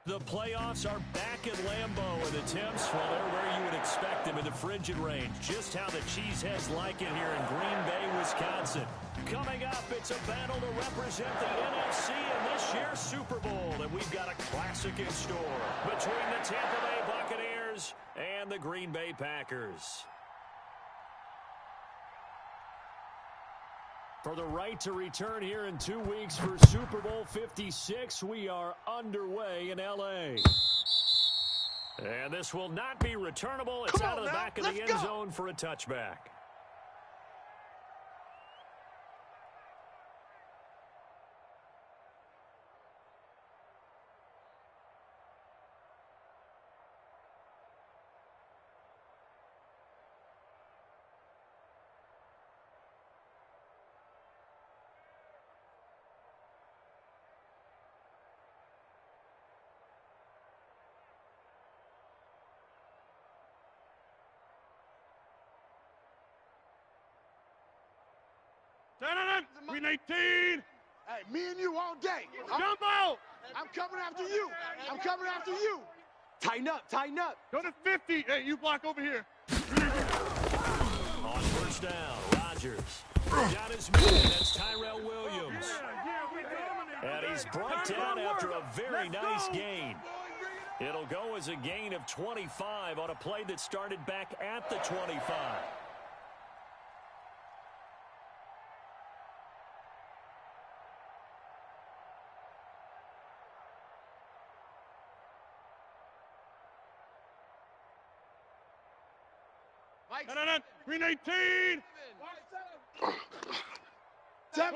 The playoffs are back at Lambeau, and the temps, well, they're where you would expect them in the frigid range. Just how the Cheeseheads like it here in Green Bay, Wisconsin. Coming up, it's a battle to represent the NFC in this year's Super Bowl, and we've got a classic in store between the Tampa Bay Buccaneers and the Green Bay Packers. For the right to return here in 2 weeks for Super Bowl 56, we are underway in L.A. And this will not be returnable. It's out of the back of the end zone for a touchback. Green 18. Hey, me and you all day. Jumbo. I'm coming after you. I'm coming after you. Tighten up, tighten up. Go to 50. Hey, you block over here. On first down, Rodgers. Got his man. That's Tyrell Williams. And he's brought down after a very nice gain. It'll go as a gain of 25 on a play that started back at the 25. No. Green 18. Go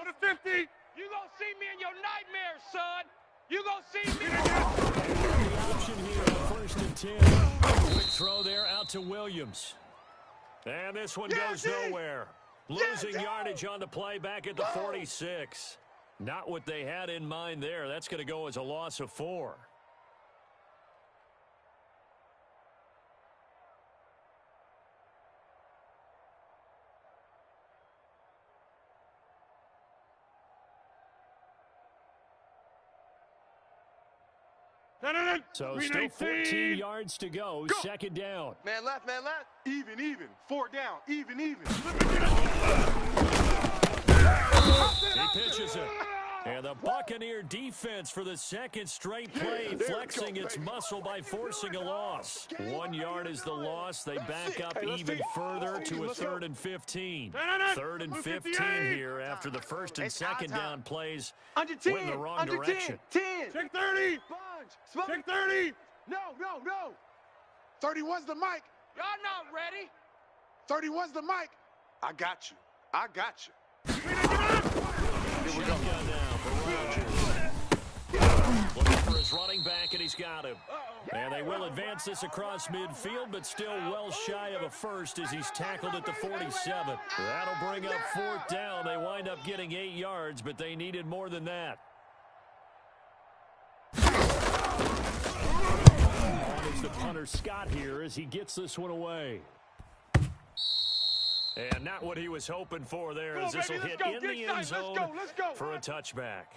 to 50. You gonna see me in your nightmares, son. You gonna see me. The option here on first and 10. Quick throw there out to Williams. And this one goes nowhere. Losing yardage on the play back at the 46. Not what they had in mind there. That's going to go as a loss of 4. So still 14 yards to go. Second down. Man left, man left. Even. 4 down. Even. He pitches it. And the Buccaneer defense for the second straight play flexing its muscle by forcing a loss. 1 yard is the loss. They back up even further to a 3rd and 15. 3rd and 15 here after the first and second down plays went in the wrong direction. 10. Check 30. Check 30. No. 31's the mic. Y'all not ready. 31's the mic. I got you. Here we go now for Rodgers. Looking for his running back, and he's got him. And they will advance this across midfield, but still well shy of a first as he's tackled at the 47. That'll bring up 4th down. They wind up getting 8 yards, but they needed more than that. On is the punter Scott here as he gets this one away. And not what he was hoping for there, as this will hit in the end zone for a touchback.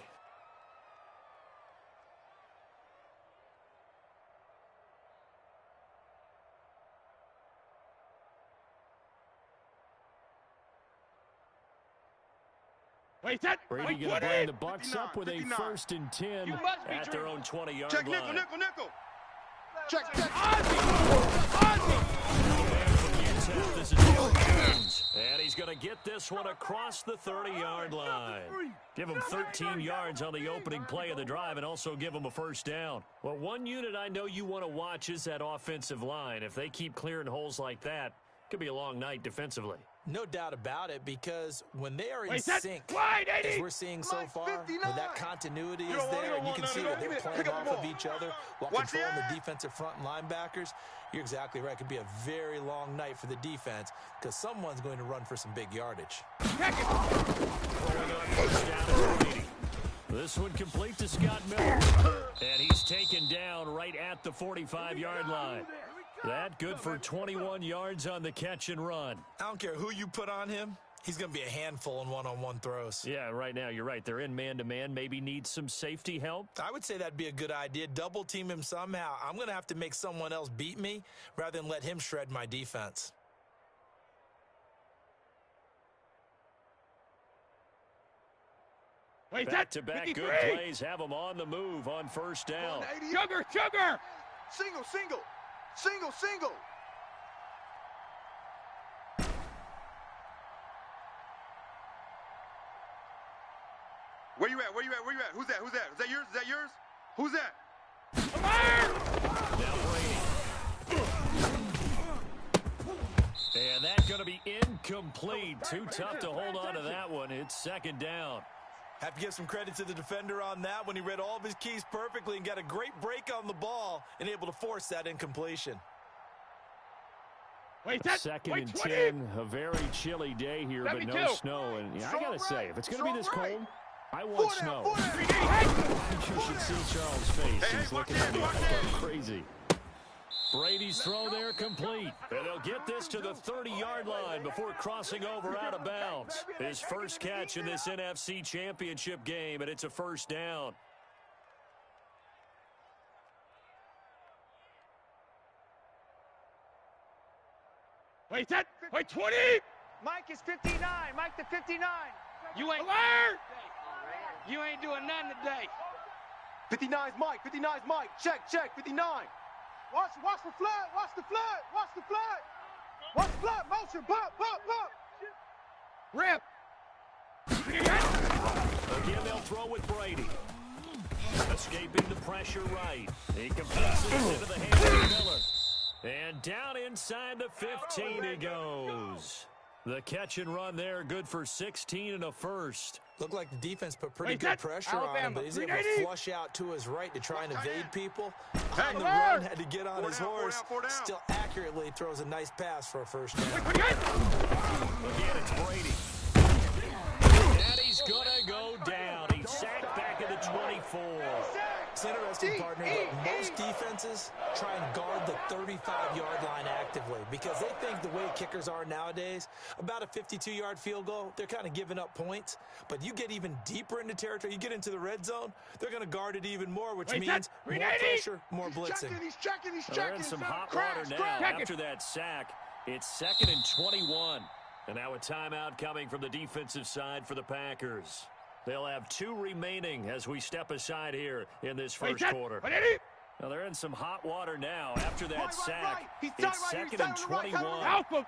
Brady going to bring the Bucs up with a 1st and 10 at their own 20-yard line. Check nickel. Check. This is Jones, and he's going to get this one across the 30-yard line. Give him 13 yards on the opening play of the drive and also give him a 1st down. Well, one unit I know you want to watch is that offensive line. If they keep clearing holes like that, it could be a long night defensively. No doubt about it, because when they are in sync, as we're seeing so far, when that continuity is there, and you can see that they're playing off of each other while controlling the defensive front and linebackers, you're exactly right. It could be a very long night for the defense because someone's going to run for some big yardage. This one complete to Scott Miller, and he's taken down right at the 45-yard line. That good for 21 yards on the catch and run. I don't care who you put on him. He's going to be a handful in one-on-one throws. Yeah, right now, you're right. They're in man-to-man. Maybe need some safety help. I would say that'd be a good idea. Double team him somehow. I'm going to have to make someone else beat me rather than let him shred my defense. Back-to-back good plays have them on the move on first down. Sugar! Single, single. Single, single. Where you at? Where you at? Where you at? Who's that? Who's that? Is that yours? Is that yours? Who's that? Now Brady. And that's going to be incomplete. Too tough to hold on to that one. It's second down. Have to give some credit to the defender on that when he read all of his keys perfectly and got a great break on the ball and able to force that incompletion. Second and 10, a very chilly day here, but no snow. And yeah, I got to say, if it's going to be this cold, I want snow. You should see Charles' face. He's looking at me crazy. Brady's throw there complete. And they'll get this to the 30-yard line before crossing over out of bounds. His first catch in this NFC Championship game, and it's a first down. Wait, 20! Mike is 59. Mike the 59. You ain't doing nothing today. 59's Mike. 59's Mike. Check, 59. Watch the flood! Watch the flood! Watch the flood! Watch the flood! Motion! Bump! Rip! Again, they'll throw with Brady. Escaping the pressure right. He completes it into the hands of Miller. And down inside the 15 he goes. The catch and run there, good for 16 and a first. Looked like the defense put pretty good pressure on him, but he's able to flush out to his right to try and evade people. On the run, had to get on his horse. Still accurately throws a nice pass for a first down. Again, it's Brady. And he's going to go down. He's sacked back at the 24. It's interesting, partner, but most defenses try and guard the 35-yard line actively because they think the way kickers are nowadays, about a 52-yard field goal, they're kind of giving up points. But you get even deeper into territory, you get into the red zone, they're going to guard it even more, which means more pressure, more blitzing. He's checking. They're in some hot water now after that sack. It's second and 21. And now a timeout coming from the defensive side for the Packers. They'll have 2 remaining as we step aside here in this first quarter. Now they're in some hot water now after that sack. It's second and 21. 3 down.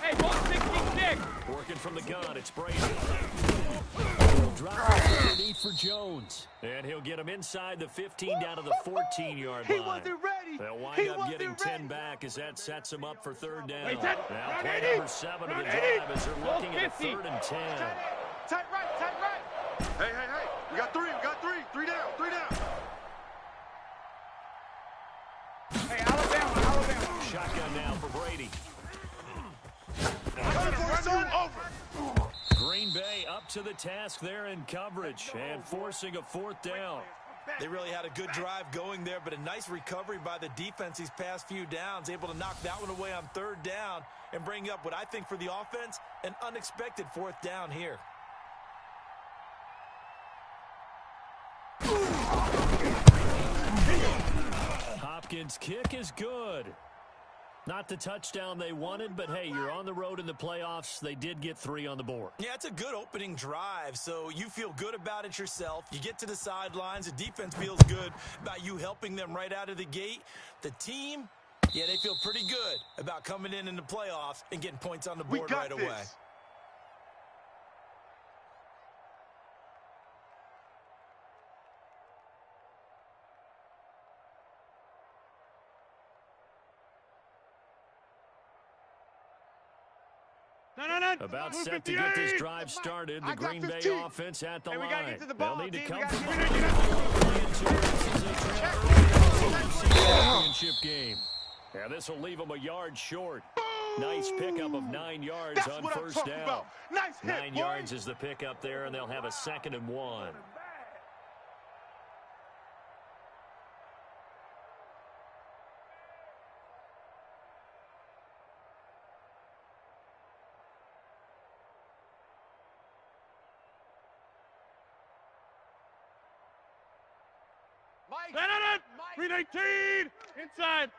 Hey, 166. Working from the gun, it's Brady. He'll drop it underneath for Jones. And he'll get him inside the 15 down to the 14-yard line. He wasn't ready. They'll wind up getting 10 back as that sets them up for third down. Now play number 7 of the drive as they're looking at a 3rd and 10. Tight right. Hey. We got 3. 3 down. Hey, Alabama. Shotgun now for Brady. Over. Green Bay up to the task there in coverage and forcing a 4th down. They really had a good drive going there, but a nice recovery by the defense these past few downs, able to knock that one away on 3rd down and bring up what I think for the offense, an unexpected 4th down here. Hopkins' kick is good. Not the touchdown they wanted, but hey, you're on the road in the playoffs. They did get 3 on the board. Yeah, it's a good opening drive, so you feel good about it yourself. You get to the sidelines. The defense feels good about you helping them right out of the gate. The team, yeah, they feel pretty good about coming in the playoffs and getting points on the board right away. About set to get this drive started. The Green Bay offense at the line. They'll need to come from the championship game. And this will leave them a yard short. Nice pickup of 9 yards on first down. 9 yards is the pickup there, and they'll have a 2nd and 1. Green 18. Inside.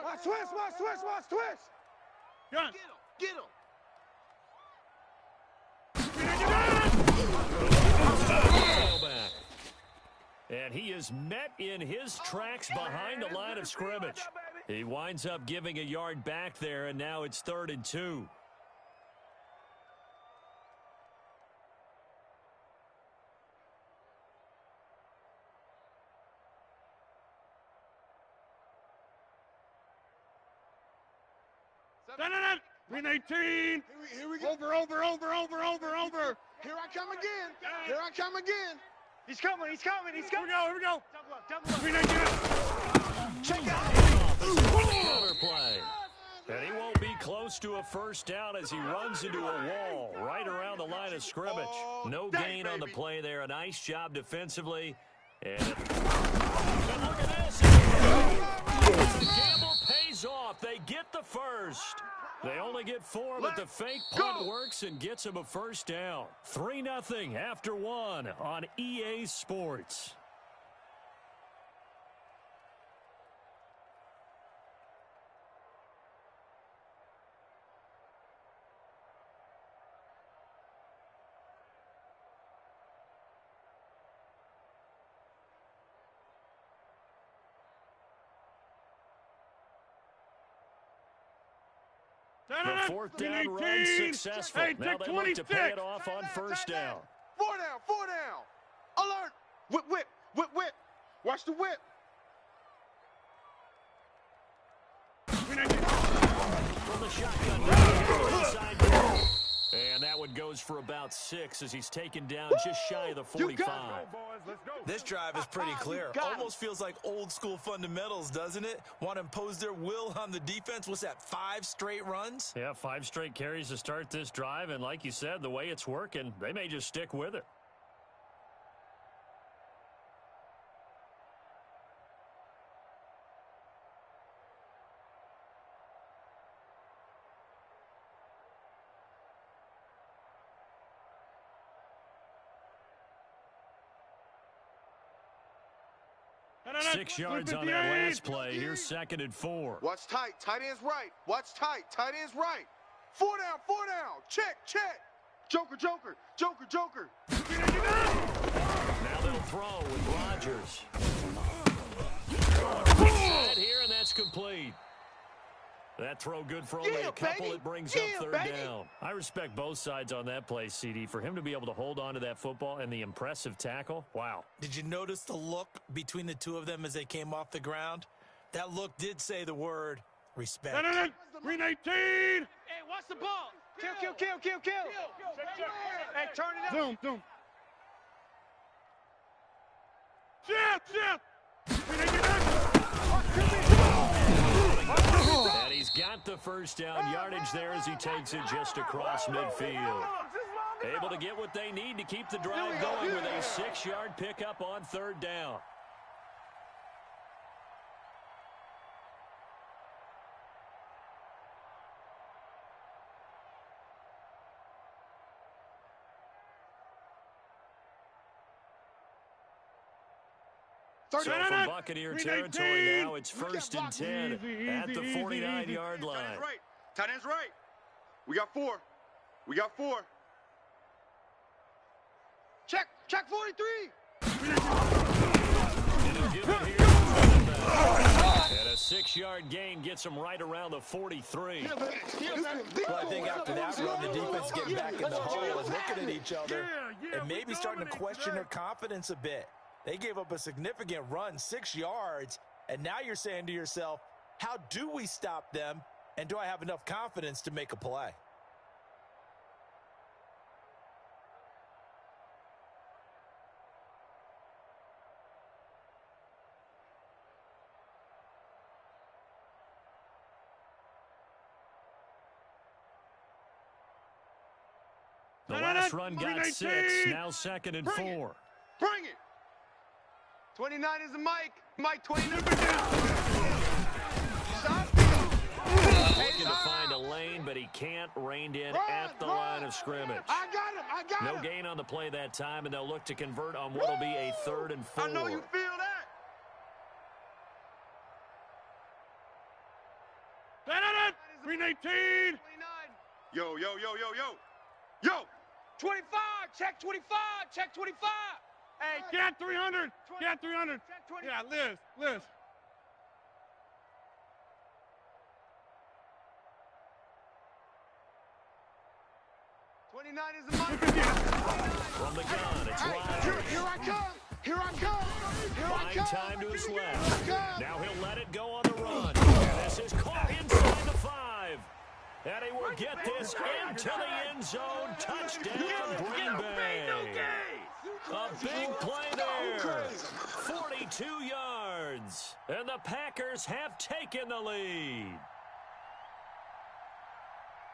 Watch twist, watch twist, watch twist. Gun. Get him. And he is met in his tracks behind the line of scrimmage. He winds up giving a yard back there, and now it's 3rd and 2. Green 18. Here we go. Over. Here I come again. He's coming. Here we go. Double up. Green 18. Check out the play. And he won't be close to a first down as he runs into a wall right around the line of scrimmage. No gain on the play there. A nice job defensively. And look at this. The gamble pays off. They get the first. They only get 4, but the fake punt works and gets them a first down. 3-0 after 1 on EA Sports. The 4th down run successful. Now they look to pay it off on first down. 4 down. Alert. Whip. Watch the whip. From the shotgun. Inside goal. And that one goes for about 6 as he's taken down just shy of the 45. This drive is pretty clear. Almost feels like old school fundamentals, doesn't it? Want to impose their will on the defense. What's that, 5 straight runs? Yeah, 5 straight carries to start this drive. And like you said, the way it's working, they may just stick with it. Six yards on that last play. Here's 2nd and 4. Watch tight. Tight end's right. Watch tight. Tight end's right. 4 down. Check. Joker. Now they'll throw with Rodgers. Set here, and that's complete. That throw good for only a couple. It brings up 3rd down. I respect both sides on that play, CD. For him to be able to hold on to that football and the impressive tackle, wow. Did you notice the look between the two of them as they came off the ground? That look did say the word respect. Green 18. Hey, watch the ball. Kill. Hey, turn it up. Zoom. Chip. And he's got the first down yardage there as he takes it just across midfield. Able to get what they need to keep the drive going with a 6-yard pickup on 3rd down. So from Buccaneer territory now, it's 1st and 10 at the 49-yard line. Tight end's right. We got 4. Check 43. And a 6-yard gain gets him right around the 43. Well, I think after that run, the defense getting back in the hole and looking at each other and maybe starting to question their confidence a bit. They gave up a significant run, 6 yards, and now you're saying to yourself, how do we stop them, and do I have enough confidence to make a play? The last run got 6, now 2nd and 4. Bring it. 29 is the Mike 29. Looking to find a lane, but he can't. Reined in at the line of scrimmage. I got him. No gain on the play that time, and they'll look to convert on what will be a 3rd and 4. I know you feel that. Green 18. 29. Yo, yo, yo, yo, yo. Yo. 25. Check 25. Check 25. Hey, Get 300. Get 300. check 20. Yeah, Liz. 29 is the money. From the gun, it's Riley. Here I come. Here I come. Here I Fine come. time to his left. Here I come. Now he'll let it go on the run. And this is caught inside the 5. And he will get this into the end zone. Touchdown, Green Bay. A big play there. 42 yards. And the Packers have taken the lead.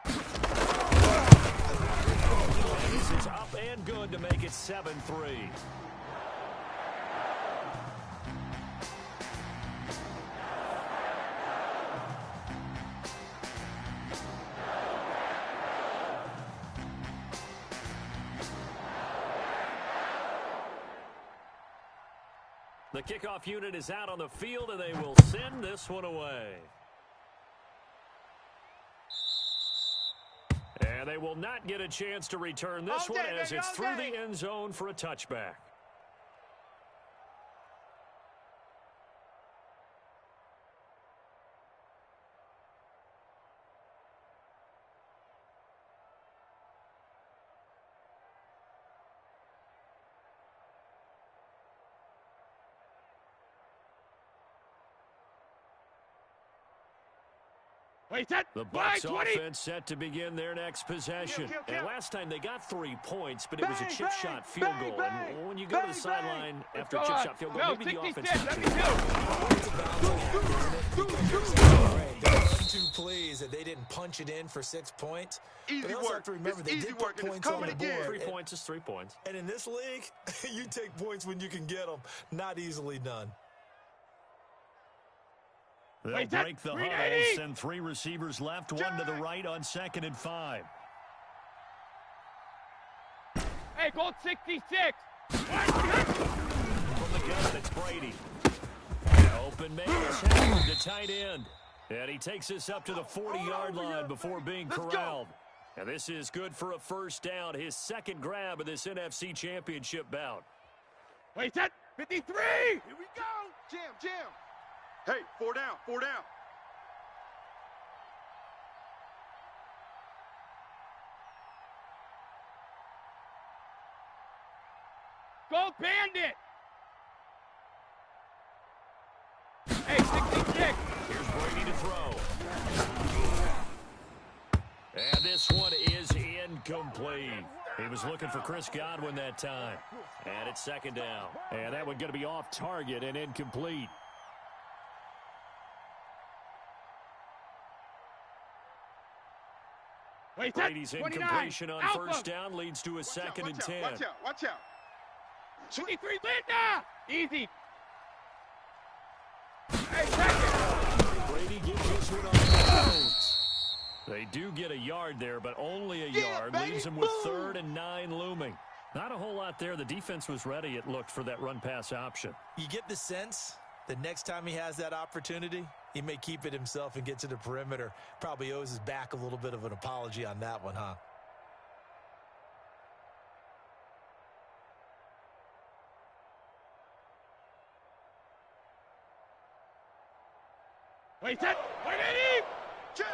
And this is up and good to make it 7-3. The kickoff unit is out on the field, and they will send this one away. And they will not get a chance to return this one as it's through the end zone for a touchback. The Bucs offense set to begin their next possession. And last time they got 3 points, but it was a chip shot field goal. And when you go to the sideline after a chip shot field goal, maybe the offense has to. 2 plays that they didn't punch it in for 6 points. Easy but also work. have to remember It's they easy did work, put and it's points on coming the board. again. 3 points is 3 points. And in this league, you take points when you can get them. Not easily done. They'll break the huddle, send 3 receivers left, 1 to the right on 2nd and 5. Hey, goal 66. From the gun, it's Brady. Open man is Howard, the tight end. And he takes this up to the 40-yard line before being corralled. And this is good for a first down, his 2nd grab of this NFC Championship bout. Wait, set 53. Here we go. Jam. Hey, 4 down, 4 down. Go Bandit. Hey, 66. Here's Brady to throw. And this one is incomplete. He was looking for Chris Godwin that time. And it's 2nd down. And that one going to be off target and incomplete. Brady's incompletion on first down leads to a 2nd and 10. Watch out. 23, Linda. Easy. Hey, second. Brady gives this one on the nose. They do get a yard there, but only a yard. Leaves them with 3rd and 9 looming. Not a whole lot there. The defense was ready, it looked, for that run-pass option. You get the sense that next time he has that opportunity, he may keep it himself and get to the perimeter. Probably owes his back a little bit of an apology on that one, huh? Wait, set. 180. Check.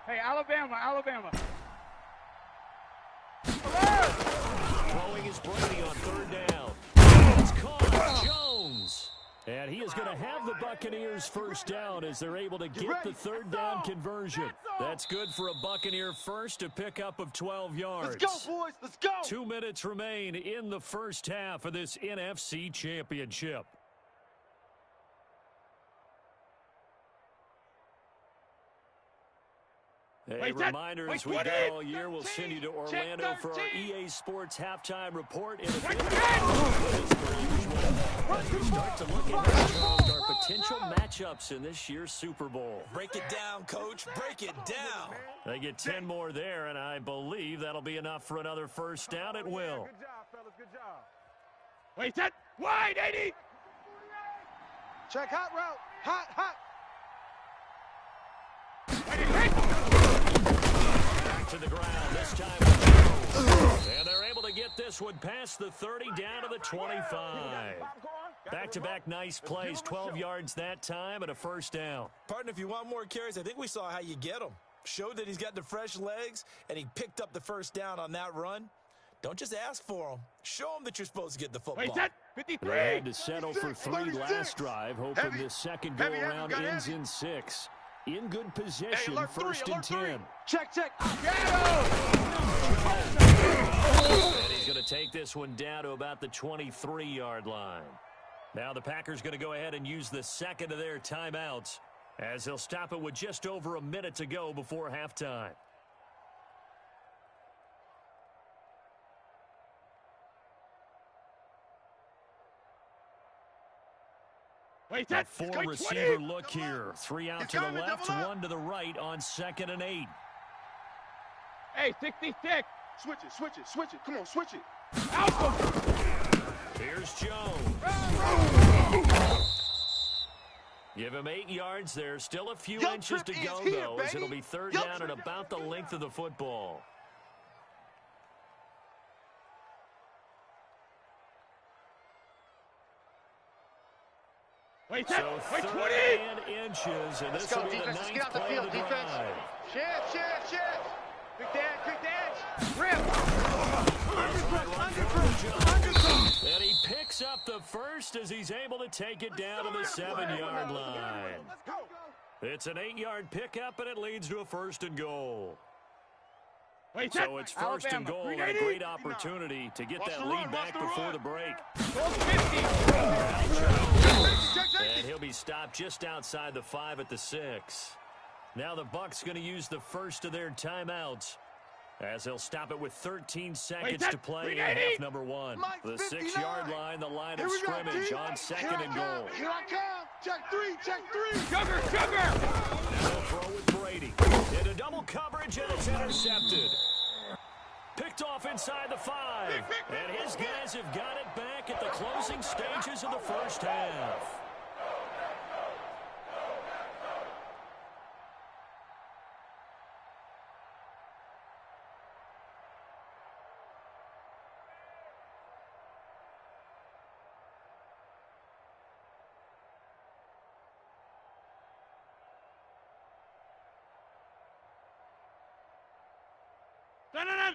Hey, Alabama. Throwing is Brady on 3rd down. It's caught. Jones. And he is going to have the Buccaneers first down as they're able to get the 3rd down conversion. That's good for a Buccaneer first, a pickup of 12 yards. Let's go, boys. Let's go. 2 minutes remain in the first half of this NFC Championship. A reminder, as we've got all year, we'll send you to Orlando for our EA Sports halftime report. In a bit, start to look at our potential matchups in this year's Super Bowl. Break it down, Coach. Break it down. They get 10 more there, and I believe that'll be enough for another first down. It will. Good job, fellas. Good job. Wait, set. Wide, 80. Check hot route. Hot, hot. Back to the ground, this time. And they're able to get this one past the 30 down to the 25. Back-to-back nice plays, 12 yards that time and a first down. Partner, if you want more carries, I think we saw how you get them. Showed that he's got the fresh legs, and he picked up the first down on that run. Don't just ask for them. Show them that you're supposed to get the football. Wait, set. 53. They had to settle for 3 last drive, hoping this second go-around ends in 6. In good position, Hey, first and 10. Check, check. And he's going to take this one down to about the 23-yard line. Now the Packers going to go ahead and use the second of their timeouts, as they'll stop it with just over a minute to go before halftime. Wait, A 4-receiver look here. 3 out to the left, 1 to the right on 2nd and 8. Hey, 66. Switch it, switch it, switch it. Come on, switch it. Here's Jones. Give him 8 yards there. Still a few inches to go, though, as it'll be third down and about the length of the football. Wait, so wait, 30 inches, and this will be the 9th play of the drive. Shift, shift, shift. Quick dash, rip. And he picks up the first as he's able to take it down to the 7-yard line. It's an 8-yard pickup, and it leads to a first and goal. Wait, so it's first and goal, and a great opportunity to get that lead back before the break. And he'll be stopped just outside the 5 at the 6. Now the Bucs going to use the first of their timeouts, as they'll stop it with 13 seconds to play in half number 1. The 6-yard line, the line of scrimmage on 2nd and goal. Here I come. Check 3, check 3. Sugar. They'll throw with Brady. Into double coverage, and it's intercepted. Picked off inside the 5. And his guys have got it back at the closing stages of the first half.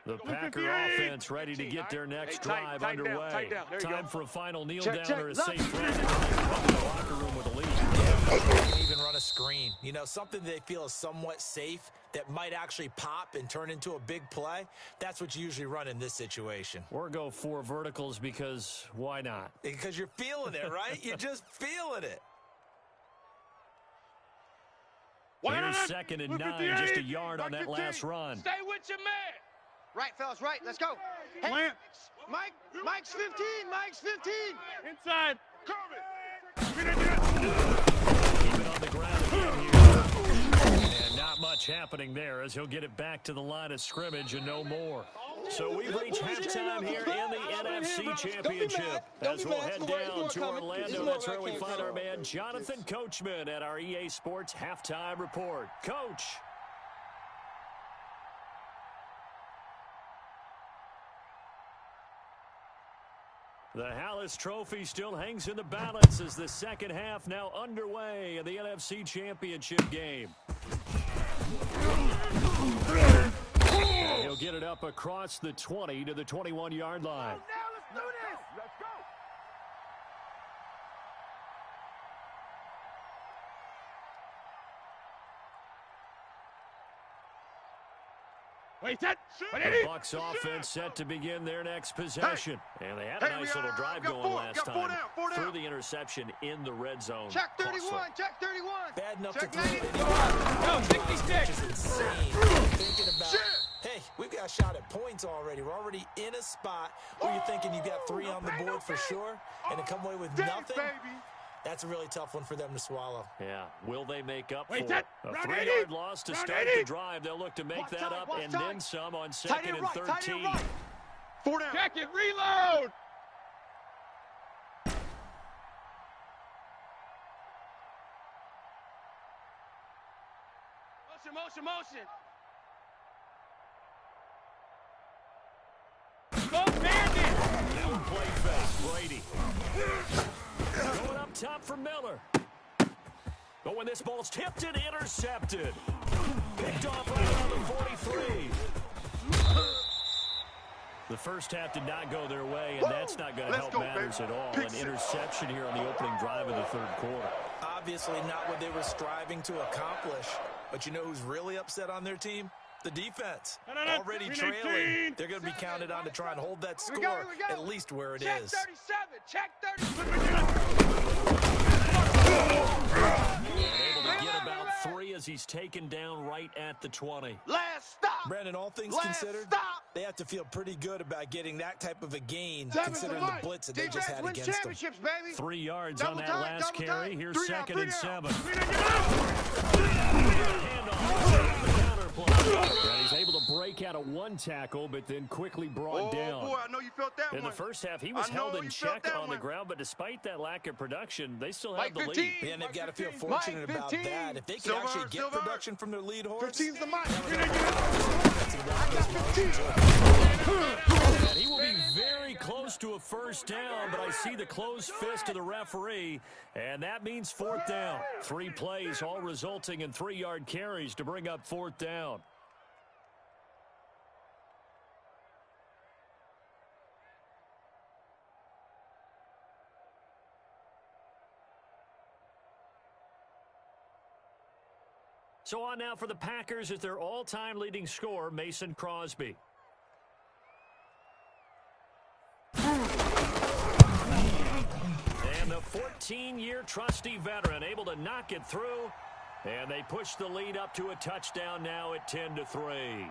The Packer offense ready to get their next drive underway. Time for a final kneel down or a safe throw. The locker room with a lead. They can even run a screen. You know, something they feel is somewhat safe that might actually pop and turn into a big play. That's what you usually run in this situation. Or go 4 verticals because why not? Because you're feeling it, right? You're just feeling it. Here's 2nd and 9, just a yard on that last run. Stay with your man. Right, fellas, right. Let's go. Hey, Mike's 15. Mike's 15. Inside. Keep it on the ground again here. And not much happening there as he'll get it back to the line of scrimmage and no more. So we've reached halftime here in the NFC Championship. As we'll head down to Orlando, that's where we find our man Jonathan Coachman at our EA Sports Halftime Report. Coach. The Hallis Trophy still hangs in the balance as the second half now underway in the NFC Championship game. And he'll get it up across the 20 to the 21-yard line. now let's do this. Let's go. Wait, set. The Bucs offense set to begin their next possession. And they had a nice little drive going last time through the interception in the red zone. Check 31. Check 31. Bad enough Check to throw it. No, 66. Which is insane. Thinking about, hey, we've got shot at points already. We're already in a spot where you're thinking you've got 3 on the board for sure, and to come away with nothing. That's a really tough one for them to swallow. Yeah. Will they make up for it? that. A 3-yard loss to start the drive. They'll look to make that up and then some on 2nd and 13. 4 down. Check it. Reload. Motion. Go Bandit! Now play fake, Brady. Going up top for Miller. But when this ball's tipped and intercepted. Picked off right on the 43. The first half did not go their way, and that's not going to help matters at all. An interception here on the opening drive of the third quarter. Obviously not what they were striving to accomplish. But you know who's really upset on their team? The defense. Already trailing. They're going to be counted on to try and hold that score at least where it is. Check 37. Able to get about 3 as he's taken down right at the 20. Last stop. Brandon, all things considered, they have to feel pretty good about getting that type of a gain, considering the blitz that they just had against them. 3 yards on that last carry. Here's 2nd and 7. And he's able to break out of 1 tackle, but then quickly brought down. Boy, I know you felt that In the first half, he was held in check on the ground, but despite that lack of production, they still have the lead. And they've got to feel fortunate about that. If they can actually get production from their lead horse, 15's the mic. And he will be very close to a first down, but I see the closed fist of the referee, and that means 4th down. 3 plays, all resulting in 3-yard carries to bring up 4th down. So on now for the Packers is their all-time leading scorer, Mason Crosby. And the 14-year trusty veteran able to knock it through, and they push the lead up to a touchdown now at 10-3.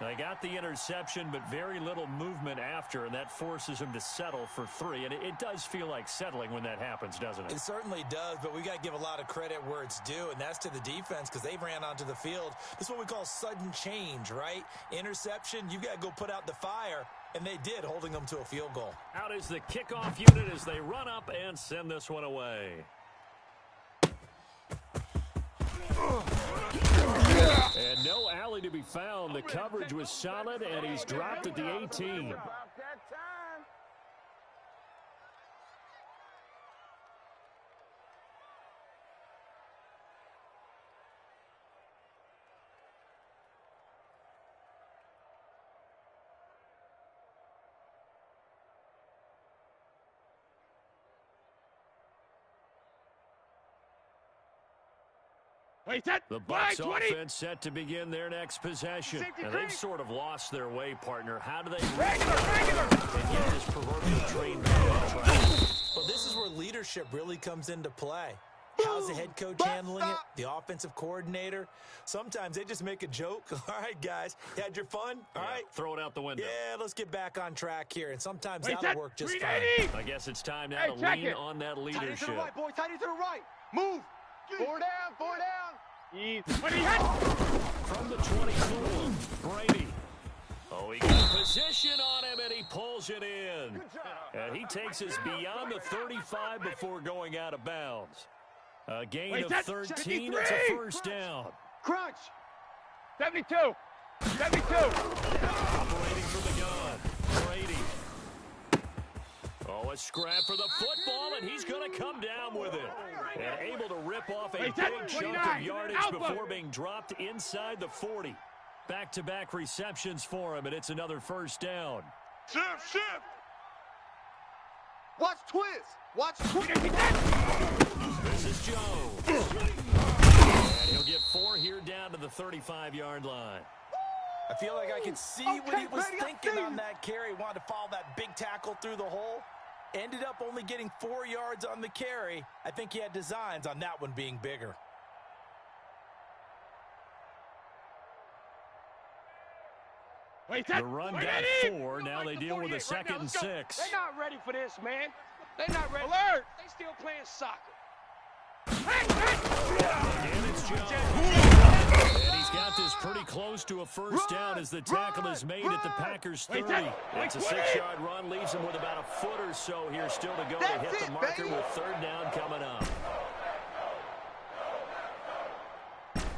They got the interception, but very little movement after, and that forces him to settle for 3. And it does feel like settling when that happens, doesn't it? It certainly does, but we got to give a lot of credit where it's due, and that's to the defense because they ran onto the field. This is what we call sudden change, right? Interception, you got to go put out the fire, and they did, holding them to a field goal. Out is the kickoff unit as they run up and send this one away. And no alley to be found. The coverage was solid, and he's dropped at the 18. The Bucs offense set to begin their next possession. And they've sort of lost their way, partner. How do they and get this proverbial train back on track? Well, this is where leadership really comes into play. How's the head coach handling it? The offensive coordinator? Sometimes they just make a joke. All right, guys, you had your fun? All right. Throw it out the window. Yeah, let's get back on track here. And sometimes that'll work just fine. I guess it's time now to lean on that leadership. Tight to the right, boy. Tight to the right. Move. 4 down. 4 down. From the 24, Brady. Oh, he got position on him, and he pulls it in. And he takes us beyond the 35 before going out of bounds. A gain of 13. It's a first down. Crunch. 72. Operating from the gun. Brady. Oh, a scrap for the football, and he's going to come down with it. And able to rip off a big chunk of yardage before being dropped inside the 40. Back-to-back receptions for him, and it's another first down. Shift. Watch twist. This is Jones. And he'll get 4 here down to the 35-yard line. I feel like I can see what he was thinking on that carry. Wanted to follow that big tackle through the hole. Ended up only getting 4 yards on the carry. I think he had designs on that one being bigger. The run got 4. Now they deal with a 2nd and 6. They're not ready for this, man. They're not ready. Alert! They still playing soccer. And it's Jones. And he's got this pretty close to a first down as the tackle is made at the Packers 30. It's a 6-yard run, leaves him with about a foot or so here still to go to hit the marker with 3rd down coming up.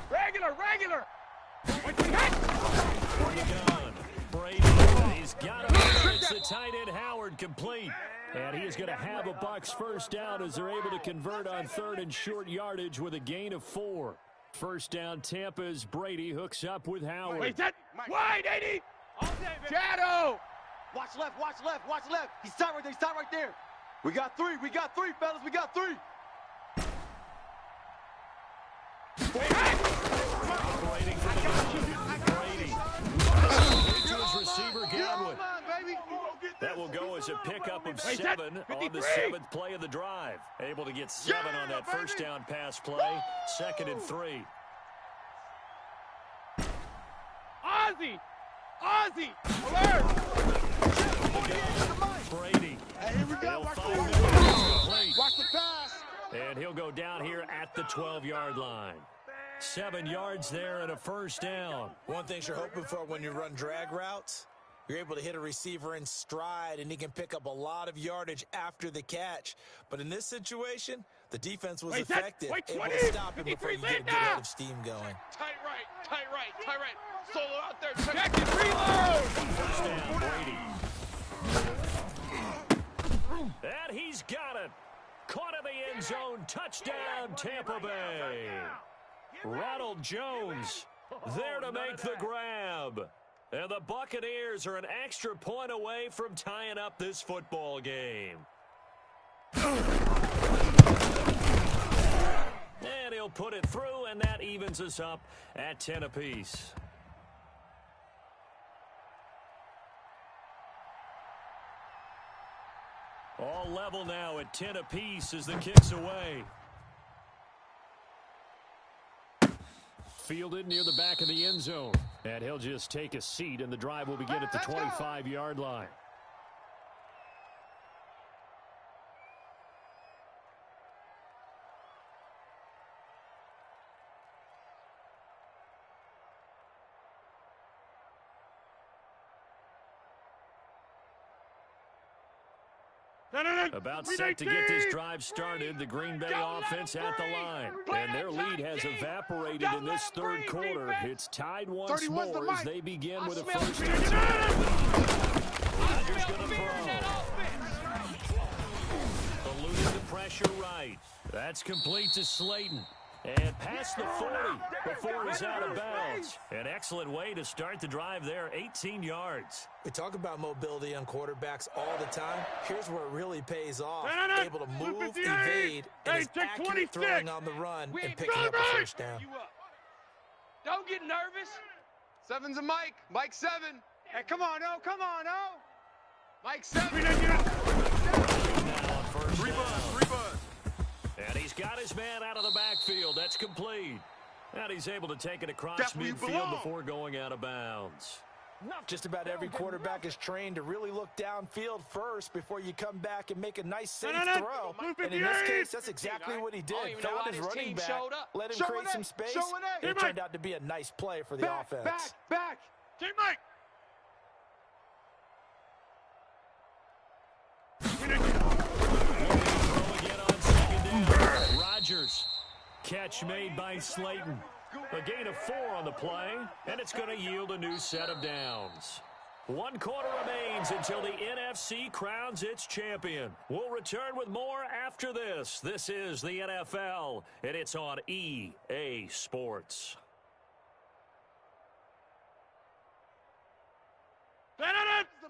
Regular. Brady, he's got it. It's the tight end Howard complete. And he is going to have a Bucs first down as they're able to convert on 3rd and short yardage with a gain of 4. First down Tampa as Brady hooks up with Howard. Wait, that wide, 80. Shadow. Watch left, watch left, watch left. He's tight right there, he's tight right there. We got 3, fellas, we got 3. Operating for the Brady. To his receiver, Godwin. That will go as a pickup of 7 on the 7th play of the drive. Able to get 7 on that first down pass play. 2nd and 3. Ozzy, alert! Brady. Hey, here we go. Watch the pass. And he'll go down here at the 12-yard line. 7 yards there and a first down. One thing you're hoping for when you run drag routes, you're able to hit a receiver in stride, and he can pick up a lot of yardage after the catch. But in this situation, the defense was effective, able to stop him before you get a good head of steam going. Tight right. Solo out there. Check it, reload. First down, Brady. And he's got it. Caught in the end zone. Touchdown, Tampa Bay. Ronald Jones there to make the grab. And the Buccaneers are an extra point away from tying up this football game. And he'll put it through, and that evens us up at 10 apiece. All level now at 10 apiece as the kick's away. Fielded near the back of the end zone. And he'll just take a seat, and the drive will begin at the 25-yard line. About set to get this drive started, the Green Bay offense at the line. And their lead has evaporated in this third quarter. It's tied once more as they begin with a first and 10. Rodgers going to throw. Eluding the pressure right. That's complete to Slayton. And past the 40 before he's out of bounds. An excellent way to start the drive there, 18 yards. We talk about mobility on quarterbacks all the time. Here's where it really pays off. Able to move, evade, and is accurate throwing on the run and picking up a first down. Don't get nervous. 7's a Mike. Mike 7. Hey, come on, oh. Mike 7. Now on first down. 3 buns. And he's got his man out of the backfield. That's complete. And he's able to take it across midfield before going out of bounds. Just about every quarterback is trained to really look downfield first before you come back and make a nice, safe throw. And in this case, that's exactly what he did. Found his running back, let him create some space. It turned out to be a nice play for the offense. Back. Team Mike. Rodgers. Catch made by Slayton. A gain of 4 on the play, and it's going to yield a new set of downs. 1 quarter remains until the NFC crowns its champion. We'll return with more after this. This is the NFL, and it's on EA Sports.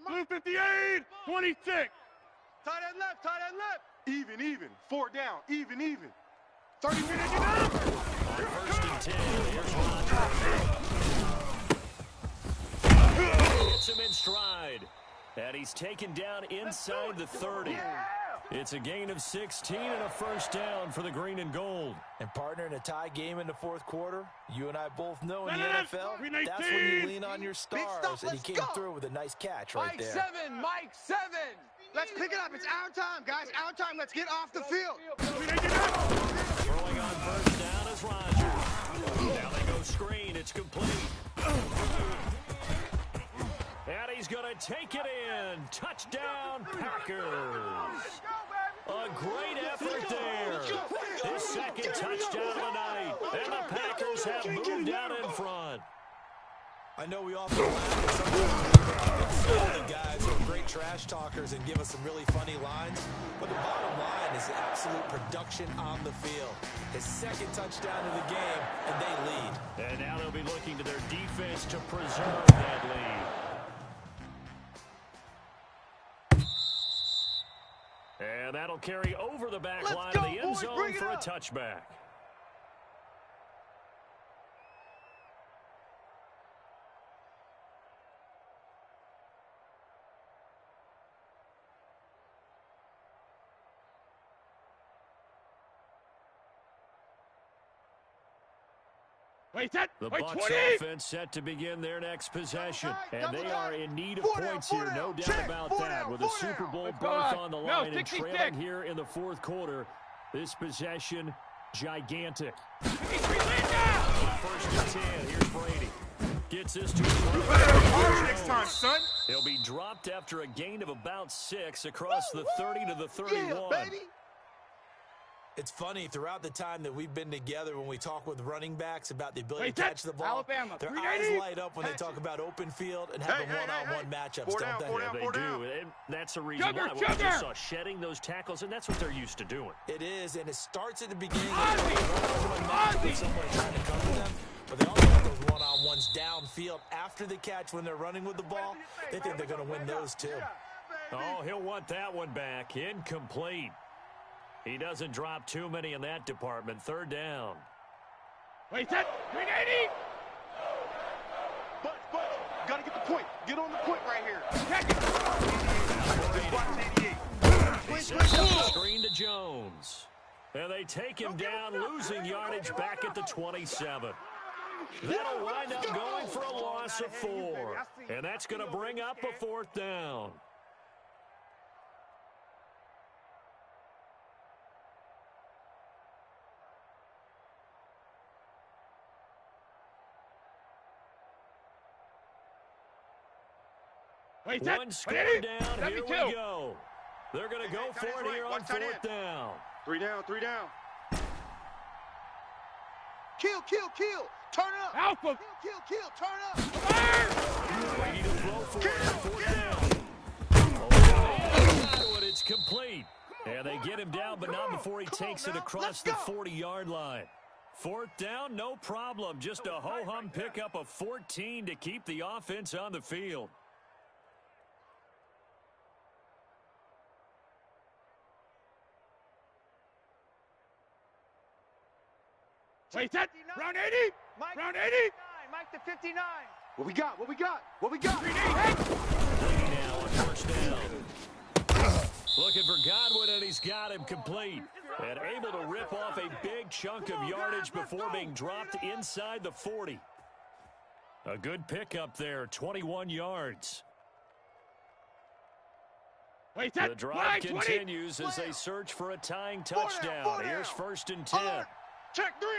Blue 58, 26. Tight end left. Even. 4 down. Even. 30 minutes. First and 10. Here's Rodgers. Gets him in stride. And he's taken down inside the 30. It's a gain of 16 and a first down for the green and gold. And partner, in a tie game in the fourth quarter, you and I both know in the NFL, that's when you lean on your stars. And he came through with a nice catch right there. Mike 7. Let's pick it up. It's our time, guys. Our time. Let's get off the field. Throwing on first down is Rodgers. Now they go screen. It's complete. And he's going to take it in. Touchdown, Packers. A great effort there. His second touchdown of the night. And the Packers have moved out in front. I know we often laugh at sometimes the guys who are great trash talkers and give us some really funny lines, but the bottom line is the absolute production on the field. His second touchdown of the game, and they lead. And now they'll be looking to their defense to preserve that lead. And that'll carry over the back line of the end zone for a touchback. The Bucs offense set to begin their next possession. And they are in need of points here, no doubt about that. With a Super Bowl berth on the line and trailing here in the fourth quarter, this possession, gigantic. First and 10, here's Brady. Gets this to him. Next time, son. He'll be dropped after a gain of about 6 across the 30 to the 31. Yeah, baby. It's funny, throughout the time that we've been together, when we talk with running backs about the ability to catch the ball, Alabama, their eyes light up when they talk about open field and having one-on-one matchups, don't they? Yeah, they do. And that's the reason why we just saw shedding those tackles, and that's what they're used to doing. It is, and it starts at the beginning of the one-on-one with someone trying to cover them, but they also have those one-on-ones downfield after the catch when they're running with the ball. They think they're going to win those too. Oh, he'll want that one back. Incomplete. He doesn't drop too many in that department. Third down. Wait, that 380. But, gotta get the point. Get on the point right here. Screen to Jones. And they take him down, losing yardage back at the 27. That'll wind up going for a loss of 4. And that's going to bring up a fourth down. One score down, here we go. They're going to go for it here on fourth down. 3 down. Kill. Turn up. Alpha. Kill. Turn up. Ready to throw for it on fourth down. It's complete. And they get him down, but not before he takes it across the 40-yard line. Fourth down, no problem. Just a ho-hum pickup of 14 to keep the offense on the field. Wait, that round 80. Round 80. Mike to 59. What we got? 380. Now on first down. Looking for Godwin, and he's got him complete. And able to rip off a big chunk of yardage before being dropped inside the 40. A good pickup there, 21 yards. Wait, that the drive continues as they search for a tying touchdown. Here's first and 10. Check 3.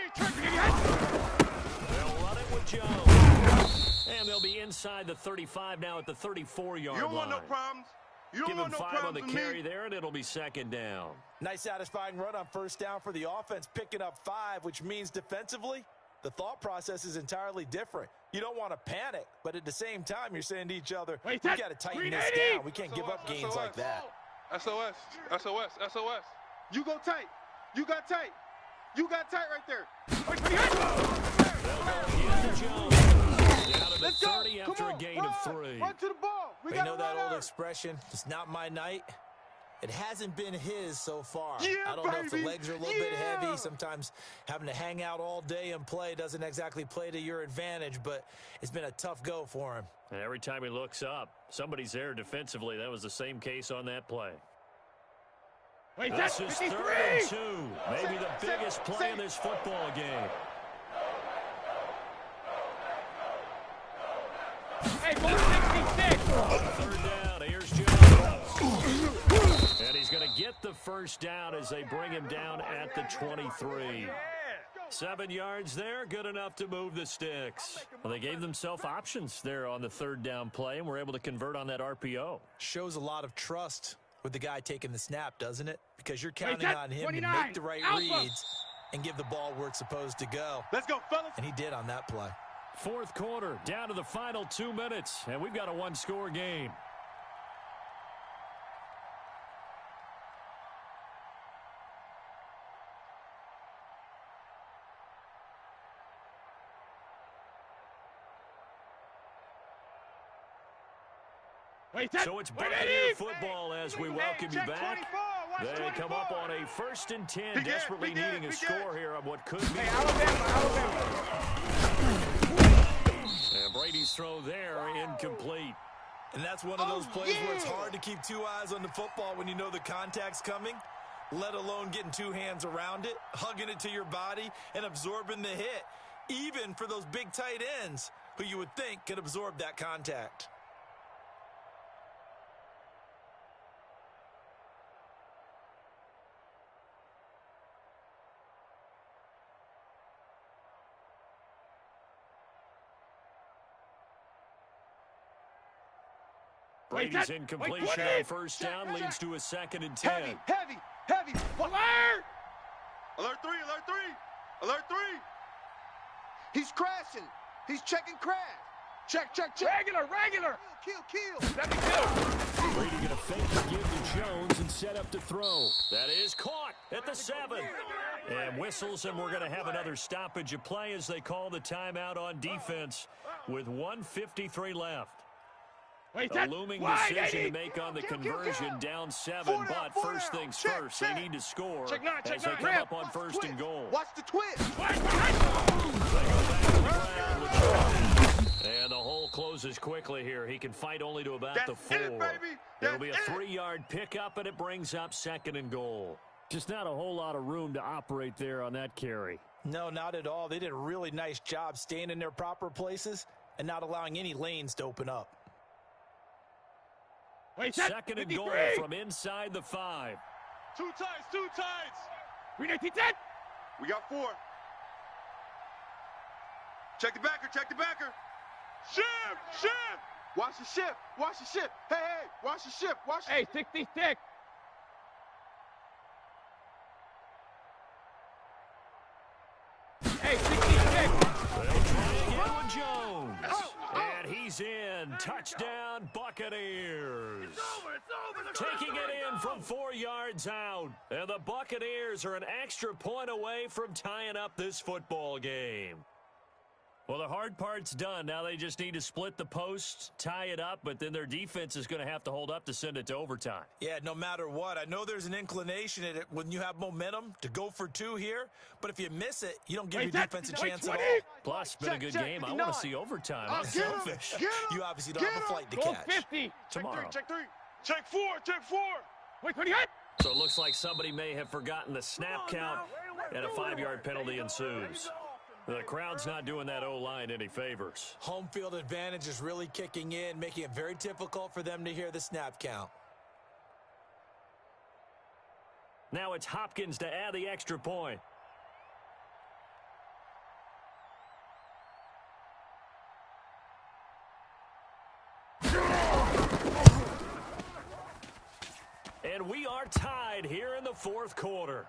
They'll run it with Jones. And they'll be inside the 35 now at the 34-yard line. You don't want no problems. Give him 5 on the carry there, and it'll be second down. Nice, satisfying run on first down for the offense, picking up 5, which means defensively, the thought process is entirely different. You don't want to panic, but at the same time, you're saying to each other, we got to tighten this down. We can't give up gains like that. SOS. You go tight. You got tight. You got tight right there. They'll go into Jones. Down to the 30 after a gain of 3. Run to the ball. We know that old expression, it's not my night. It hasn't been his so far. Yeah, I don't know if the legs are a little bit heavy. Sometimes having to hang out all day and play doesn't exactly play to your advantage, but it's been a tough go for him. And every time he looks up, somebody's there defensively. That was the same case on that play. Wait, this that's is 3rd and 2. Maybe the biggest play in this football game. Hey, 466. Third down, here's Jones. And he's going to get the first down as they bring him down at the 23. 7 yards there, good enough to move the sticks. Well, they gave themselves options there on the 3rd down play, and were able to convert on that RPO. Shows a lot of trust with the guy taking the snap, doesn't it? Because you're counting on him 29. to make the right reads and give the ball where it's supposed to go. Let's go, fellas. And he did on that play. Fourth quarter, down to the final 2 minutes, and we've got a one-score game. So it's Buccaneer football as we welcome you back. They come up on a 1st and 10, desperately needing a score here on what could be. Alabama. And Brady's throw there, incomplete. And that's one of those plays where it's hard to keep 2 eyes on the football when you know the contact's coming, let alone getting 2 hands around it, hugging it to your body, and absorbing the hit, even for those big tight ends who you would think could absorb that contact. Brady's incompletion on first down leads to a 2nd and 10. Heavy. Alert! Alert 3, alert 3. Alert 3. He's crashing. He's checking crash. Check. Regular. Kill. Let me kill. Brady going to fake the give to Jones and set up to throw. That is caught at the 7. And whistles, and we're going to have another stoppage of play as they call the timeout on defense with 1:53 left. A looming decision to make on the conversion, down 7, but first things first, they need to score as they come up on 1st and goal. Watch the twist. And the hole closes quickly here. He can fight only to about the 4. It'll be a 3-yard pickup, and it brings up 2nd and goal. Just not a whole lot of room to operate there on that carry. No, not at all. They did a really nice job staying in their proper places and not allowing any lanes to open up. 2nd and goal from inside the 5. 2 tights. 3-10. We got 4. Check the backer. Shift. Watch the shift. Hey, watch the shift. Hey, 66. Hey, 66. Jones. And he's in. Touchdown, Buccaneers. It's over. Taking it in from 4 yards out. And the Buccaneers are an extra point away from tying up this football game. Well, the hard part's done. Now they just need to split the post, tie it up, but then their defense is going to have to hold up to send it to overtime. Yeah, no matter what. I know there's an inclination in it when you have momentum to go for 2 here, but if you miss it, you don't give your defense a chance at all. Plus, it's been a good game. I want to see overtime. I'm selfish. You obviously don't have a flight to catch. 50. Tomorrow. Check 3. Check 4. Wait, 28. So it looks like somebody may have forgotten the snap count, and a 5-yard penalty ensues. The crowd's not doing that O-line any favors. Home field advantage is really kicking in, making it very difficult for them to hear the snap count. Now it's Hopkins to add the extra point. And we are tied here in the 4th quarter.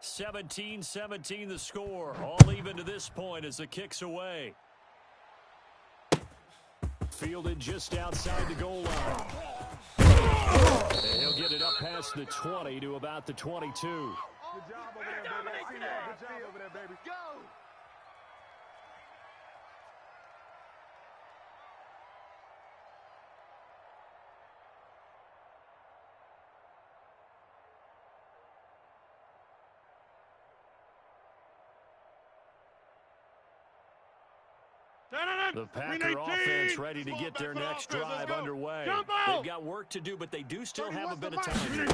(17-17) the score. All even to this point as the kick's away. Fielded just outside the goal line. And he'll get it up past the 20 to about the 22. Good job over there, baby. Go! The Packer offense ready to get their next drive underway. They've got work to do, but they do still have a bit of time.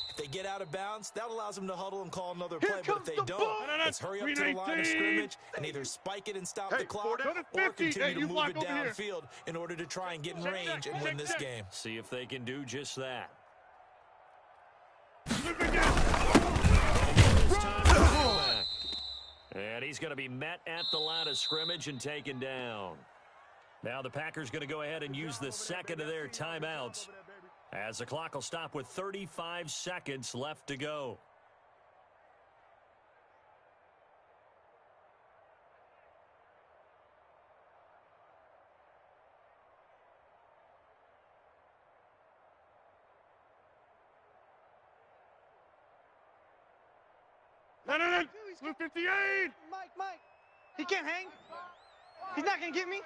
If they get out of bounds, that allows them to huddle and call another play. But if they don't, let's hurry up to the line of scrimmage and either spike it and stop the clock or continue to move it downfield in order to try and get in range and win this game. See if they can do just that. And he's going to be met at the line of scrimmage and taken down. Now the Packers going to go ahead and use the second of their timeouts, as the clock will stop with 35 seconds left to go. Blue 58! Mike. He can't hang. He's not going to get me.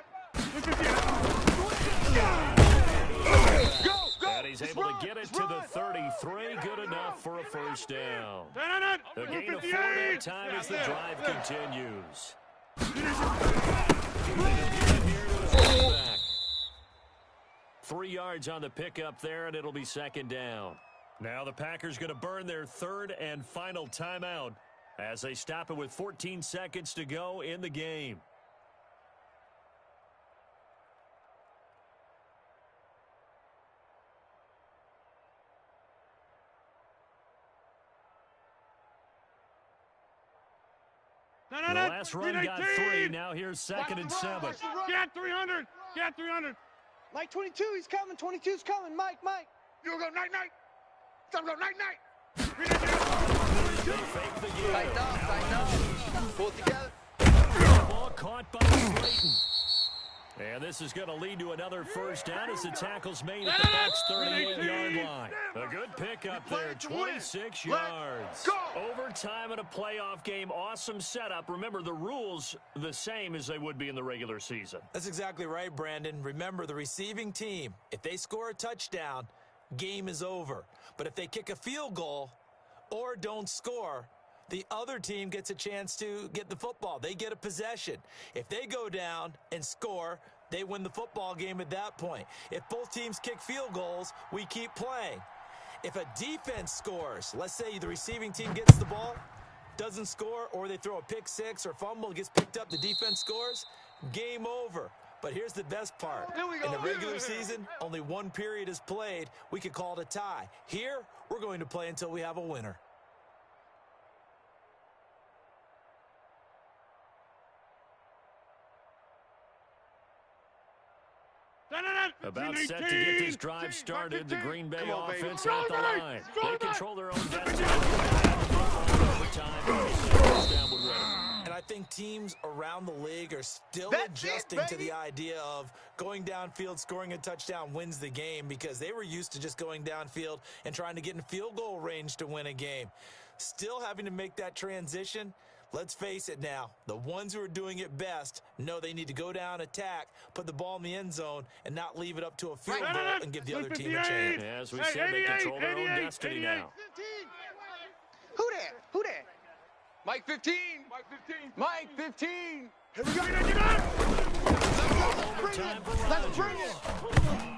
Go! And he's able to get it to the 33. Good enough for a first down. The gain of 4 that time as the drive continues. 3 yards on the pickup there, and it'll be second down. Now the Packers going to burn their third and final timeout as they stop it with 14 seconds to go in the game. The last run got 3. Now here's 2nd and 7. Get 300. Get 300. Mike 22, he's coming. 22's coming. Mike. You go night. Time to go night. Tighten up. Pull it together. Ball caught by Slayton. And this is going to lead to another first down as the tackle's made at the Bucs' 38-yard line. A good pickup there, 26 yards. Overtime in a playoff game, awesome setup. Remember, the rules the same as they would be in the regular season. That's exactly right, Brandon. Remember, the receiving team, if they score a touchdown, game is over. But if they kick a field goal or don't score, the other team gets a chance to get the football. They get a possession. If they go down and score, they win the football game at that point. If both teams kick field goals, we keep playing. If a defense scores, let's say the receiving team gets the ball, doesn't score, or they throw a pick six or fumble, gets picked up, the defense scores, game over. But here's the best part. In the regular season, only one period is played. We could call it a tie. Here, we're going to play until we have a winner. About set to get this drive started. The Green Bay offense at the line. They control their own destiny. And I think teams around the league are still adjusting to the idea of going downfield, scoring a touchdown wins the game, because they were used to just going downfield and trying to get in field goal range to win a game. Still having to make that transition. Let's face it now, the ones who are doing it best know they need to go down, attack, put the ball in the end zone, and not leave it up to a field goal and give the other team a chance. As we said, they control their own destiny now. 15. Who that? Mike 15. Mike 15. Here we go. Let's bring it.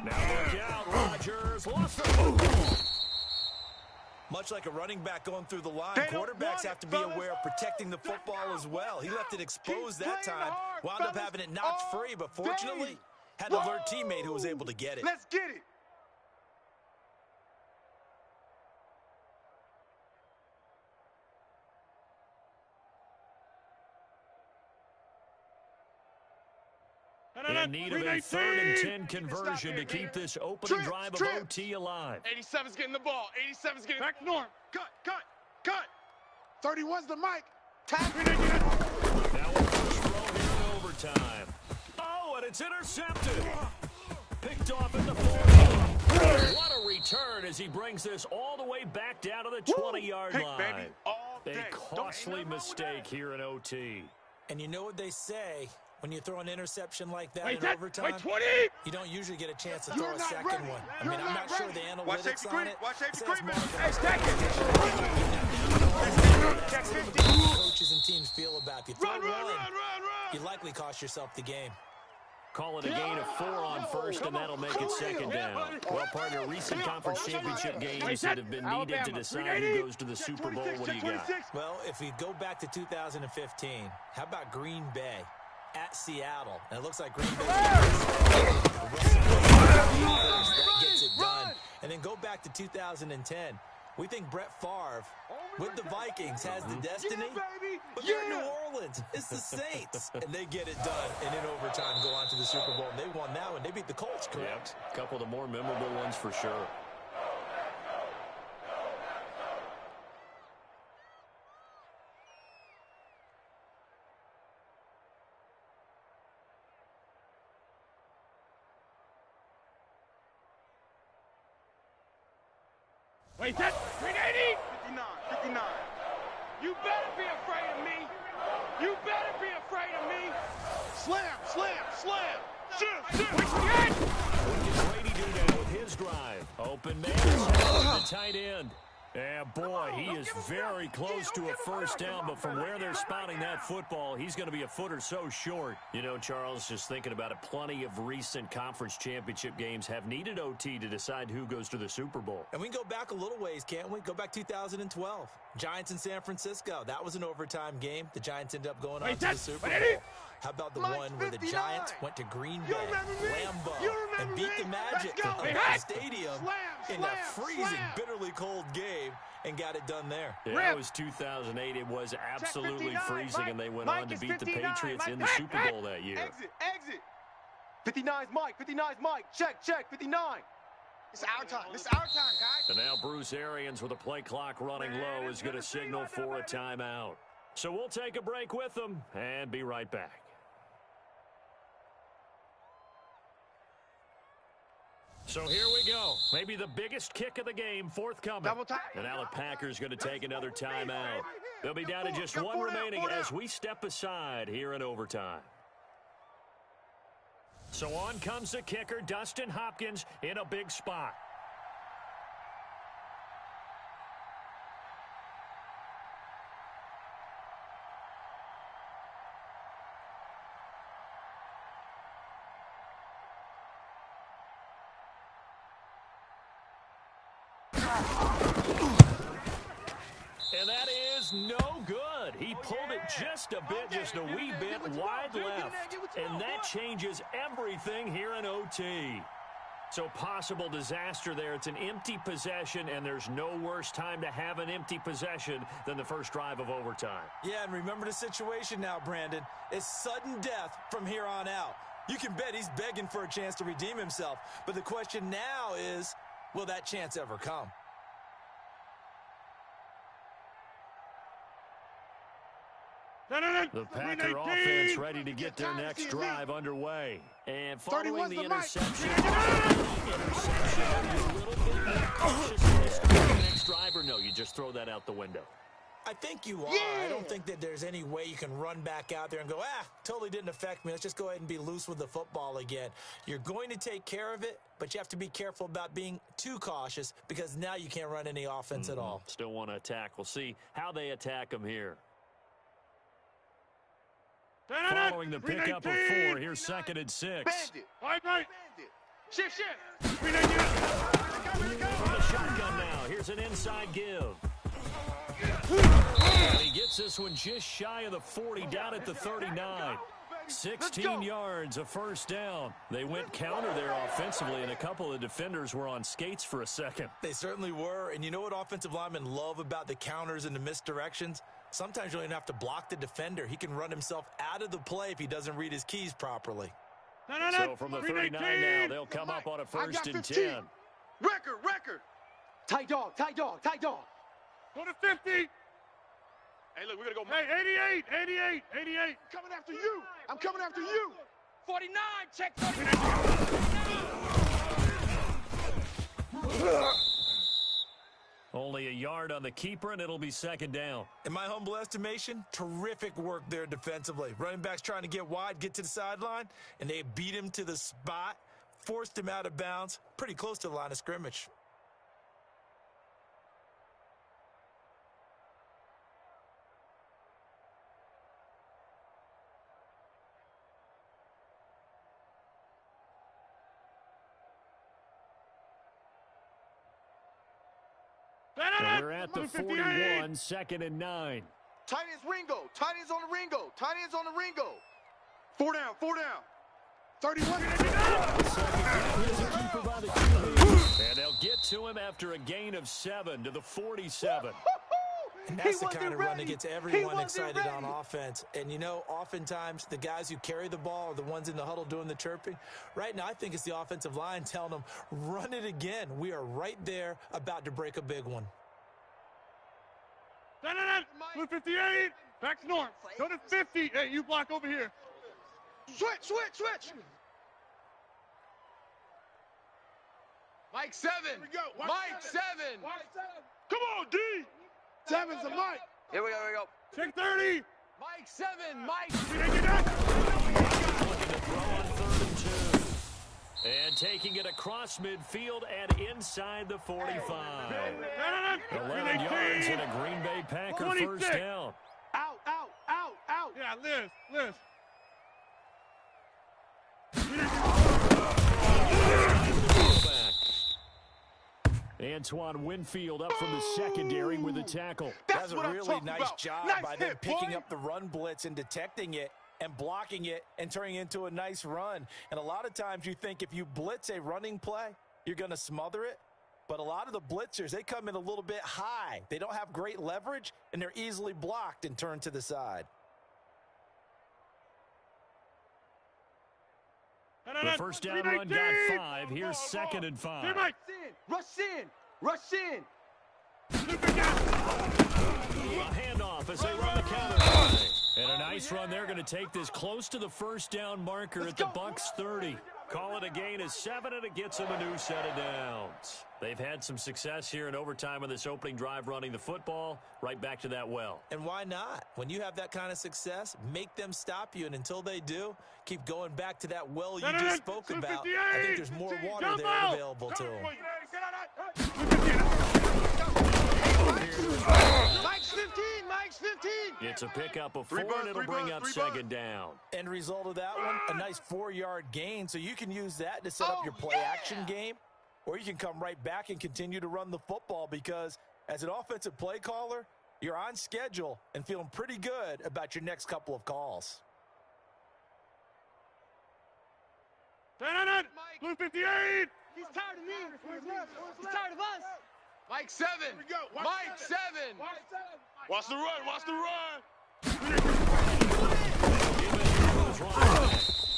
Now look out, Rodgers lost the football. Much like a running back going through the line, quarterbacks have to be aware of protecting the football as well. He left it exposed that time, wound up having it knocked free, but fortunately had an alert teammate who was able to get it. Let's get it. In need of a 3rd and 10 conversion to keep this opening drive of OT alive. 87's getting the ball. 87's getting back north. Cut. 31's the mic. Now we're thrown in overtime. Oh, and it's intercepted. Picked off at the 40. What a return as he brings this all the way back down to the 20-yard line. A costly mistake here in OT. And you know what they say, when you throw an interception like that in overtime, you don't usually get a chance to throw a second one. I mean, I'm not sure the analytics on it. Coaches and teams feel about. If you throw one, you likely cost yourself the game. Call it a gain of 4 on first, and that'll make it second down. Well, partner, recent conference championship games that have been needed to decide who goes to the Super Bowl. What do you got? Well, if we go back to 2015, how about Green Bay at Seattle? And it looks like Green Bay that gets it done. And then go back to 2010. We think Brett Favre with the Vikings has the destiny, but they're in New Orleans. It's the Saints, and they get it done. And in overtime, go on to the Super Bowl. And they won that one. They beat the Colts, correct? Yep. A couple of the more memorable ones for sure. Wait, that 380? 59. You better be afraid of me. You better be afraid of me. Slam, slam, slam. What does Brady do now with his drive? Open man, the tight end. Yeah, boy, he is very close to a first down, but from where they're spotting that football, he's going to be a foot or so short. You know, Charles, just thinking about it, plenty of recent conference championship games have needed OT to decide who goes to the Super Bowl. And we can go back a little ways, can't we? Go back 2012. Giants in San Francisco. That was an overtime game. The Giants ended up going on to the Super Bowl. How about the one where the Giants went to Green Bay, Lambeau, and beat the Magic of the stadium in that freezing, bitterly cold game and got it done there? Yeah, it was 2008. It was absolutely freezing, and they went on to beat the Patriots in the Super Bowl that year. Exit. 59's Mike. 59's Mike. Check. 59. It's our time. It's our time, guys. And now Bruce Arians, with the play clock running low, is going to signal for a timeout. So we'll take a break with them and be right back. So here we go. Maybe the biggest kick of the game forthcoming. Double time. And now the Packers going to take another timeout. They'll be down to just one remaining as we step aside here in overtime. So on comes the kicker, Dustin Hopkins, in a big spot. And that is no good. He pulled it just a bit, just a wee bit wide left. And that changes everything here in OT. So possible disaster there. It's an empty possession, and there's no worse time to have an empty possession than the first drive of overtime. Yeah, and remember the situation now, Brandon. It's sudden death from here on out. You can bet he's begging for a chance to redeem himself. But the question now is, will that chance ever come? The Packer offense ready to get their next drive underway. And following the interception, a little bit more cautious to start the next drive, or no, you just throw that out the window? I think you are. I don't think that there's any way you can run back out there and go, totally didn't affect me. Let's just go ahead and be loose with the football again. You're going to take care of it, but you have to be careful about being too cautious because now you can't run any offense at all. Still want to attack. We'll see how they attack them here. Following the pickup of 4, here's 2nd and 6. Bandit. Shift. From the shotgun now, here's an inside give. And he gets this one just shy of the 40, down at the 39. 16 yards, a first down. They went counter there offensively, and a couple of defenders were on skates for a second. They certainly were, and you know what offensive linemen love about the counters and the misdirections? Sometimes you don't even have to block the defender. He can run himself out of the play if he doesn't read his keys properly. So from the 39 now, they'll come up on a 1st and 10. Record. Tight dog. Go to 50. Hey, look, we're going to go. Hey, 88. I'm coming after you. 49. Check 49. Only a yard on the keeper, and it'll be 2nd down. In my humble estimation, terrific work there defensively. Running backs trying to get wide, get to the sideline, and they beat him to the spot, forced him out of bounds, pretty close to the line of scrimmage. And we're at the 41, 2nd and 9. Tight end's Ringo. Tight end's on the Ringo. Tight end's on the Ringo. 4 down, 4 down. 31. And they'll get to him after a gain of 7 to the 47. And that's the kind of run that gets everyone excited on offense. And, you know, oftentimes the guys who carry the ball are the ones in the huddle doing the chirping. Right now, I think it's the offensive line telling them, run it again. We are right there about to break a big one. Blue 58. Back north. Go to 50. Hey, you block over here. Switch. Mike 7. Here we go. Mike 7. Come on, D. 7's a Mike. Here we go. Check 30. Mike 7. Mike. Looking to throw on 3rd and 2. And taking it across midfield and inside the 45. 11 yards and a Green Bay Packer 26. first down. Out. Yeah, Liz. Antoine Winfield up from the secondary with a tackle. That's a really nice job by them picking up the run blitz and detecting it and blocking it and turning it into a nice run. And a lot of times you think if you blitz a running play, you're going to smother it. But a lot of the blitzers, they come in a little bit high. They don't have great leverage, and they're easily blocked and turned to the side. The first down run got 5. Here's 2nd and 5. Rush in. A handoff as they run the counter play. And a nice run. They're going to take this close to the first down marker at the Bucs 30. Call it a gain of 7, and it gets them a new set of downs. They've had some success here in overtime on this opening drive running the football. Right back to that well. And why not? When you have that kind of success, make them stop you. And until they do, keep going back to that well you just spoke about. I think there's more water there available to them. Mike's 15. It's a pickup of 4, and it'll bring up 2nd down. End result of that one, a nice 4-yard gain. So you can use that to set up your play-action game, or you can come right back and continue to run the football because as an offensive play caller, you're on schedule and feeling pretty good about your next couple of calls. Blue 58. He's tired of me. He's tired of us. Mike 7. Mike 7. Watch the run.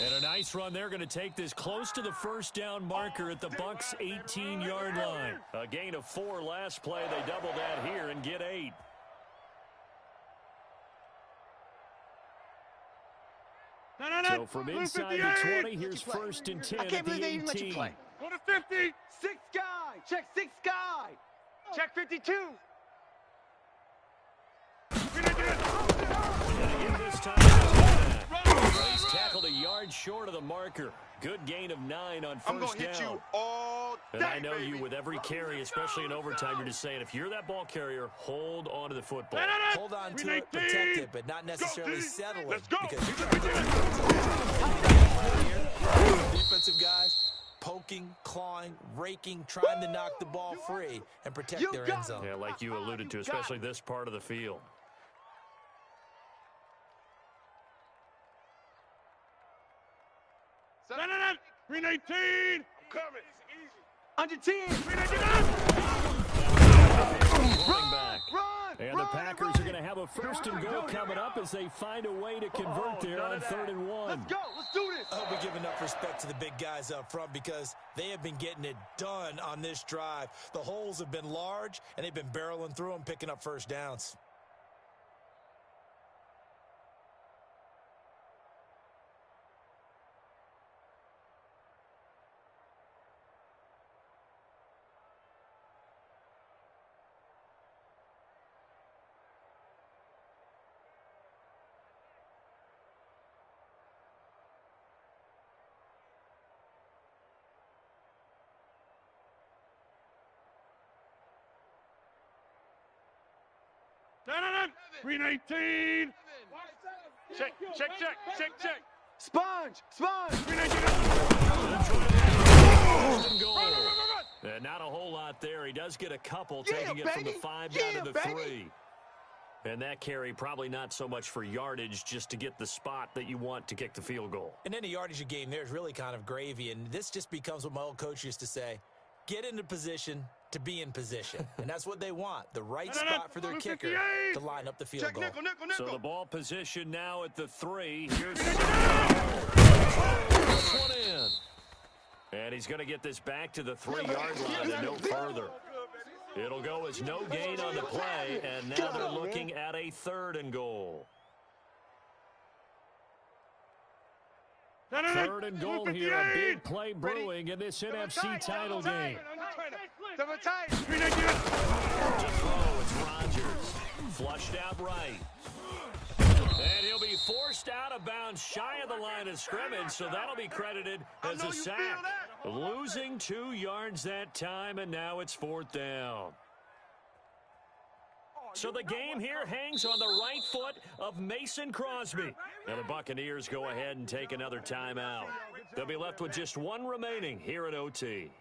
And a nice run. They're going to take this close to the first down marker at the Bucs 18-yard line. A gain of 4 last play. They double that here and get 8. So from inside the 20, here's 1st and 10 at the 18. Go to 50. 6 guy. Check 6 guy. Check 52. And again this time, he's tackled a yard short of the marker. Good gain of 9 on first down. I'm going to hit you all day, And I know baby. you with every carry, especially in overtime, you're just saying, if you're that ball carrier, hold on to the football. Hold on to it, protect it, but not necessarily settle it. Let's go. Because defensive guys poking, clawing, raking, trying to knock the ball free and protect their end zone. Yeah, like you alluded to, especially this part of the field. Green 18. I'm coming. Under 10. Running back. And the Packers are going to have a 1st and goal coming up as they find a way to convert there on 3rd and 1. Let's go. Let's do this. I hope we give enough respect to the big guys up front because they have been getting it done on this drive. The holes have been large, and they've been barreling through them, picking up first downs. Green 18. Check. Sponge. Green 18. First and goal. Not a whole lot there. He does get a couple, taking it from the 5 down to the 3. And that carry probably not so much for yardage, just to get the spot that you want to kick the field goal. And any yardage you gain there is really kind of gravy, and this just becomes what my old coach used to say, get into position to be in position. And that's what they want, the right spot for their kicker to line up the field goal. So the ball position now at the 3. Here's one in. And he's going to get this back to the 3-yard line and no further. It'll go as no gain on the play, and now they're looking at a 3rd and goal. 3rd and goal here, a big play brewing in this NFC title game. To throw, it's Rodgers. Flushed out right. And he'll be forced out of bounds shy of the line of scrimmage, so that'll be credited as a sack. Losing 2 yards that time, and now it's 4th down. So the game here hangs on the right foot of Mason Crosby. And the Buccaneers go ahead and take another timeout. They'll be left with just 1 remaining here at OT.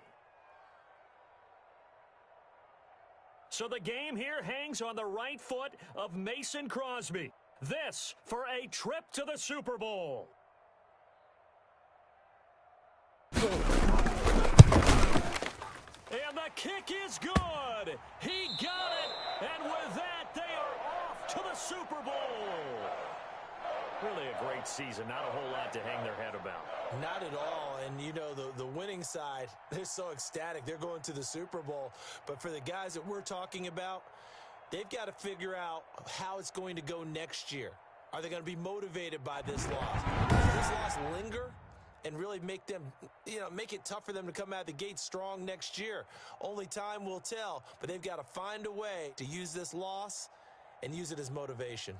So the game here hangs on the right foot of Mason Crosby. This for a trip to the Super Bowl. And the kick is good. He got it. And with that, they are off to the Super Bowl. Really a great season. Not a whole lot to hang their head about. Not at all. And, you know, the winning side, they're so ecstatic. They're going to the Super Bowl. But for the guys that we're talking about, they've got to figure out how it's going to go next year. Are they going to be motivated by this loss? Does this loss linger and really make them, make it tough for them to come out of the gate strong next year? Only time will tell, but they've got to find a way to use this loss and use it as motivation.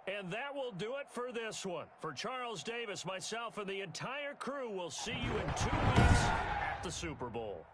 And that will do it for this one. For Charles Davis, myself, and the entire crew, we'll see you in 2 weeks at the Super Bowl.